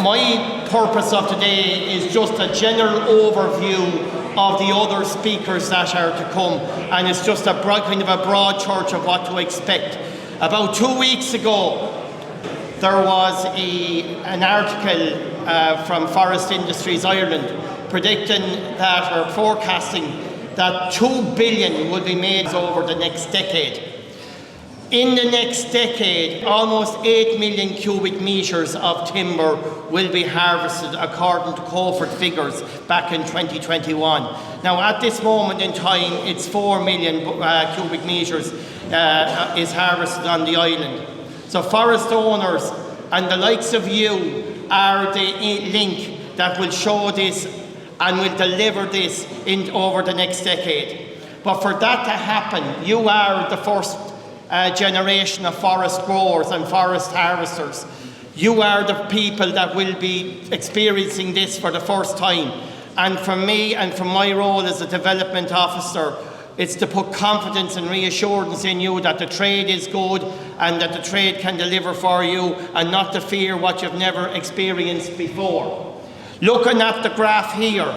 My purpose of today is just a general overview of the other speakers that are to come, and it's just a kind of a broad church of what to expect. About 2 weeks ago, there was an article from Forest Industries Ireland predicting that, or forecasting that 2 billion will be made over the next decade. In the next decade, almost 8 million cubic metres of timber will be harvested according to Co figures back in 2021. Now at this moment in time, it's 4 million cubic metres is harvested on the island. So forest owners and the likes of you are the link that will show this and will deliver this over the next decade. But for that to happen, you are the first generation of forest growers and forest harvesters. You are the people that will be experiencing this for the first time. And for me and from my role as a development officer, it's to put confidence and reassurance in you that the trade is good and that the trade can deliver for you, and not to fear what you've never experienced before. Looking at the graph here,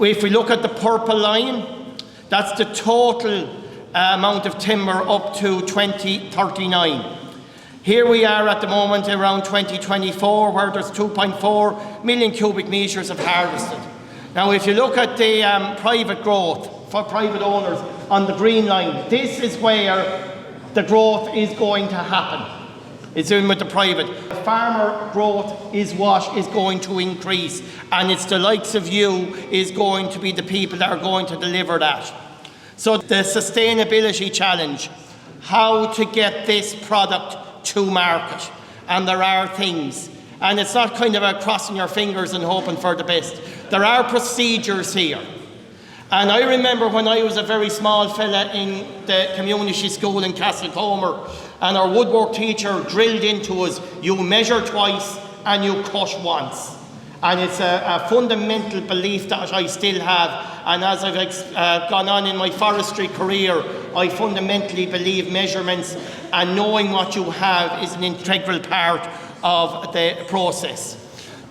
if we look at the purple line, that's the total amount of timber up to 2039. Here we are at the moment around 2024, where there's 2.4 million cubic metres of harvested. Now if you look at the private growth for private owners on the green line, this is where the growth is going to happen. It's in with the private. The farmer growth is what is going to increase, and it's the likes of you is going to be the people that are going to deliver that. So the sustainability challenge, how to get this product to market. And there are things, and it's not kind of a crossing your fingers and hoping for the best. There are procedures here. And I remember when I was a very small fella in the community school in Castlecomer, and our woodwork teacher drilled into us, you measure twice and you cut once. And it's a fundamental belief that I still have. And as I've gone on in my forestry career, I fundamentally believe measurements and knowing what you have is an integral part of the process.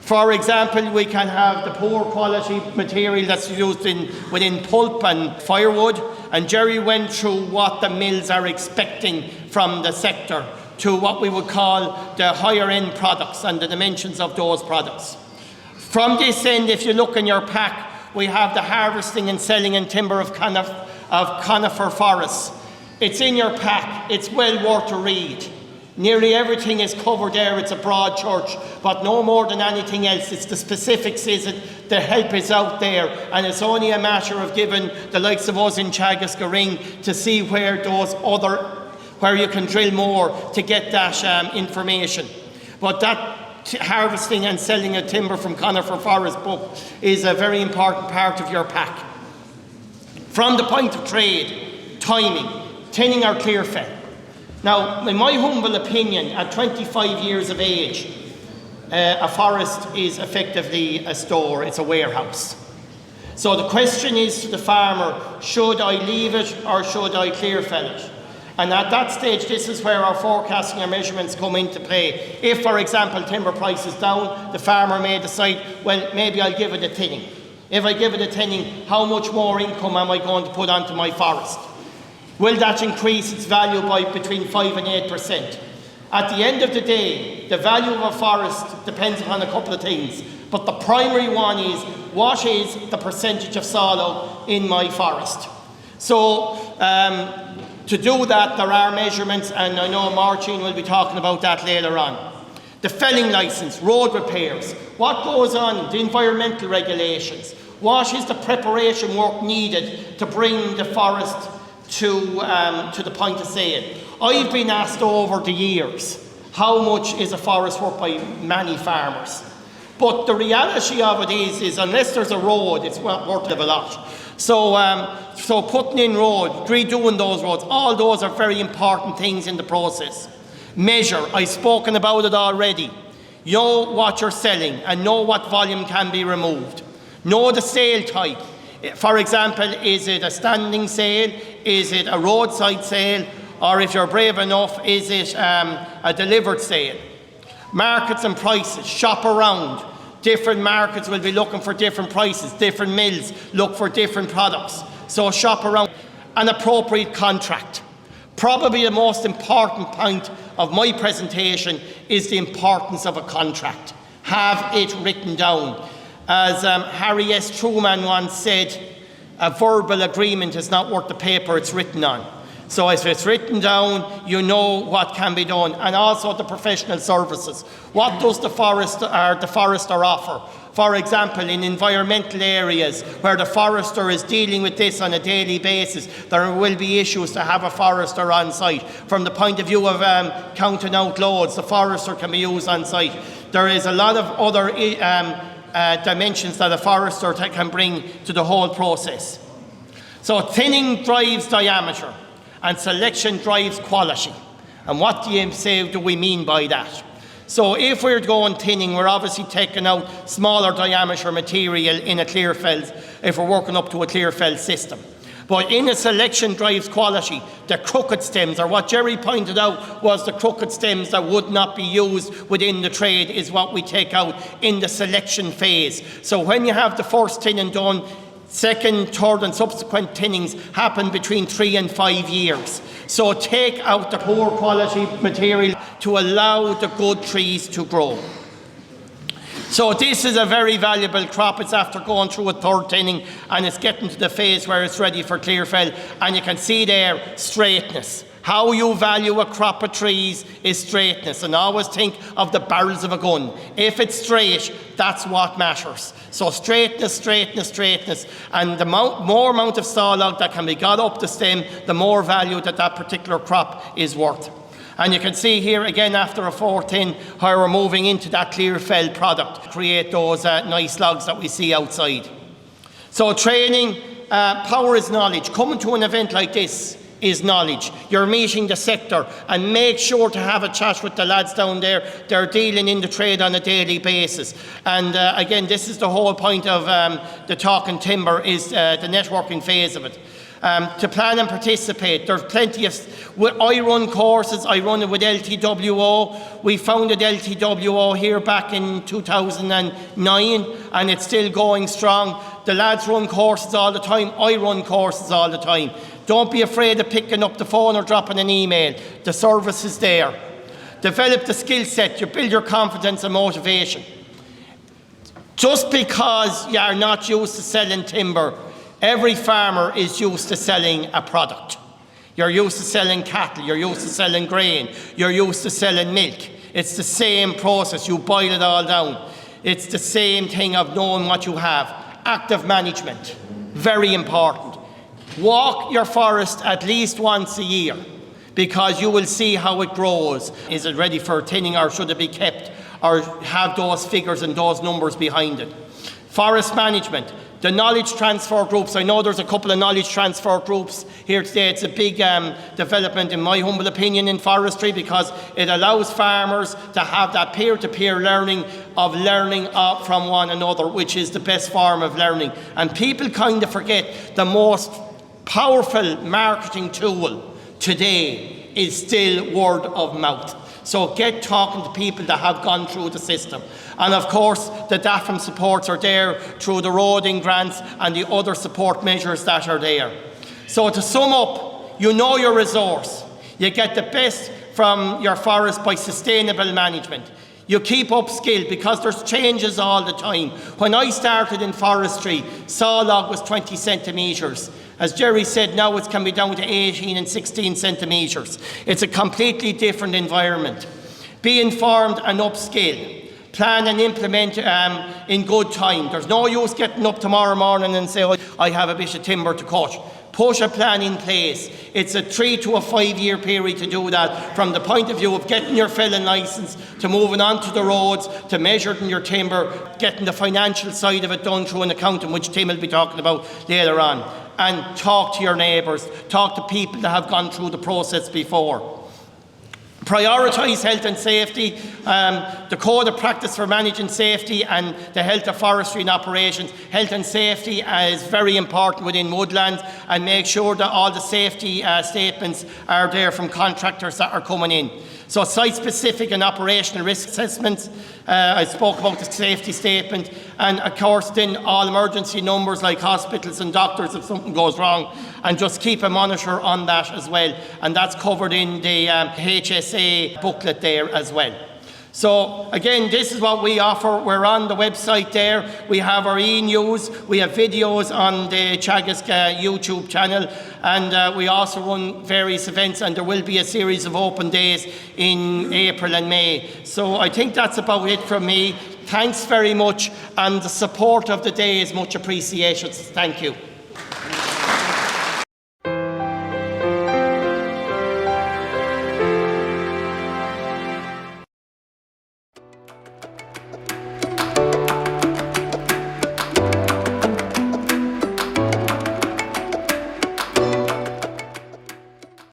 For example, we can have the poor quality material that's used within pulp and firewood, and Jerry went through what the mills are expecting from the sector to what we would call the higher end products and the dimensions of those products. From this end, if you look in your pack, we have the harvesting and selling in timber of conifer forests. It's in your pack, it's well worth a read. Nearly everything is covered there, it's a broad church, but no more than anything else, it's the specifics, is it, the help is out there, and it's only a matter of giving the likes of us in Teagasc a ring to see where where you can drill more to get that information. But that harvesting and selling of timber from conifer forest book is a very important part of your pack. From the point of trade, timing, tinning or clear fell. Now, in my humble opinion, at 25 years of age, a forest is effectively a store, it's a warehouse. So the question is to the farmer, should I leave it or should I clear fell it? And at that stage, this is where our forecasting and measurements come into play. If, for example, timber price is down, the farmer may decide, well, maybe I'll give it a thinning. If I give it a thinning, how much more income am I going to put onto my forest? Will that increase its value by between 5 and 8%? At the end of the day, the value of a forest depends upon a couple of things. But the primary one is, what is the percentage of fallow in my forest? So, to do that, there are measurements, and I know Martin will be talking about that later on. The felling licence, road repairs, what goes on, the environmental regulations, what is the preparation work needed to bring the forest to the point of sale. I've been asked over the years, how much is a forest worth by many farmers? But the reality of it is unless there's a road, it's not worth a lot. So putting in roads, redoing those roads, all those are very important things in the process. Measure, I've spoken about it already. Know what you're selling and know what volume can be removed. Know the sale type. For example, is it a standing sale? Is it a roadside sale? Or if you're brave enough, is it a delivered sale? Markets and prices, shop around. Different markets will be looking for different prices, different mills look for different products. So shop around. An appropriate contract. Probably the most important point of my presentation is the importance of a contract. Have it written down. As Harry S. Truman once said, a verbal agreement is not worth the paper it's written on. So if it's written down, you know what can be done. And also the professional services. What does the forester offer? For example, in environmental areas where the forester is dealing with this on a daily basis, there will be issues to have a forester on site. From the point of view of counting out loads, the forester can be used on site. There is a lot of other dimensions that a forester can bring to the whole process. So thinning drives diameter and selection drives quality. And what do we mean by that? So if we're going thinning, we're obviously taking out smaller diameter material in a clear felt if we're working up to a clear felt system. But in a selection drives quality, the crooked stems, or what Jerry pointed out was the crooked stems that would not be used within the trade is what we take out in the selection phase. So when you have the first thinning done, second, third and subsequent thinnings happen between 3 and 5 years. So take out the poor quality material to allow the good trees to grow. So this is a very valuable crop. It's after going through a third thinning and it's getting to the phase where it's ready for clear fell. And you can see there straightness. How you value a crop of trees is straightness, and always think of the barrels of a gun. If it's straight, that's what matters. So straightness, straightness, straightness, and the more amount of sawlog that can be got up the stem, the more value that particular crop is worth. And you can see here again after a fourth thin how we're moving into that clear fell product to create those nice logs that we see outside. So training, power is knowledge. Coming to an event like this is knowledge. You're meeting the sector, and make sure to have a chat with the lads down there. They're dealing in the trade on a daily basis. And again, this is the whole point of the Talking Timber, is the networking phase of it. To plan and participate, there's plenty of, I run courses, I run it with LTWO. We founded LTWO here back in 2009 and it's still going strong. The lads run courses all the time, I run courses all the time. Don't be afraid of picking up the phone or dropping an email. The service is there. Develop the skill set, you build your confidence and motivation. Just because you are not used to selling timber, every farmer is used to selling a product. You're used to selling cattle, you're used to selling grain, you're used to selling milk. It's the same process, you boil it all down. It's the same thing of knowing what you have. Active management, very important. Walk your forest at least once a year because you will see how it grows. Is it ready for thinning, or should it be kept, or have those figures and those numbers behind it? Forest management, the knowledge transfer groups. I know there's a couple of knowledge transfer groups here today. It's a big development, in my humble opinion, in forestry because it allows farmers to have that peer-to-peer learning from one another, which is the best form of learning. And people kind of forget the most powerful marketing tool today is still word of mouth. So get talking to people that have gone through the system. And of course, the DAFM supports are there through the roading grants and the other support measures that are there. So to sum up, you know your resource. You get the best from your forest by sustainable management. You keep up skill because there's changes all the time. When I started in forestry, sawlog was 20 centimetres. As Jerry said, now it can be down to 18 and 16 centimetres. It's a completely different environment. Be informed and upskill. Plan and implement in good time. There's no use getting up tomorrow morning and say, oh, I have a bit of timber to cut. Put a plan in place. It's a 3 to a 5 year period to do that, from the point of view of getting your felling licence, to moving on to the roads, to measuring your timber, getting the financial side of it done through an accountant, which Tim will be talking about later on. And talk to your neighbours, talk to people that have gone through the process before. Prioritise health and safety. The code of practice for managing safety and the health of forestry and operations. Health and safety is very important within woodlands, and make sure that all the safety statements are there from contractors that are coming in. So site-specific and operational risk assessments, I spoke about the safety statement, and of course then all emergency numbers like hospitals and doctors if something goes wrong, and just keep a monitor on that as well. And that's covered in the HSA booklet there as well. So again, this is what we offer. We're on the website there. We have our e-news. We have videos on the Teagasc YouTube channel, and we also run various events, and there will be a series of open days in April and May. So I think that's about it from me. Thanks very much, and the support of the day is much appreciated. Thank you.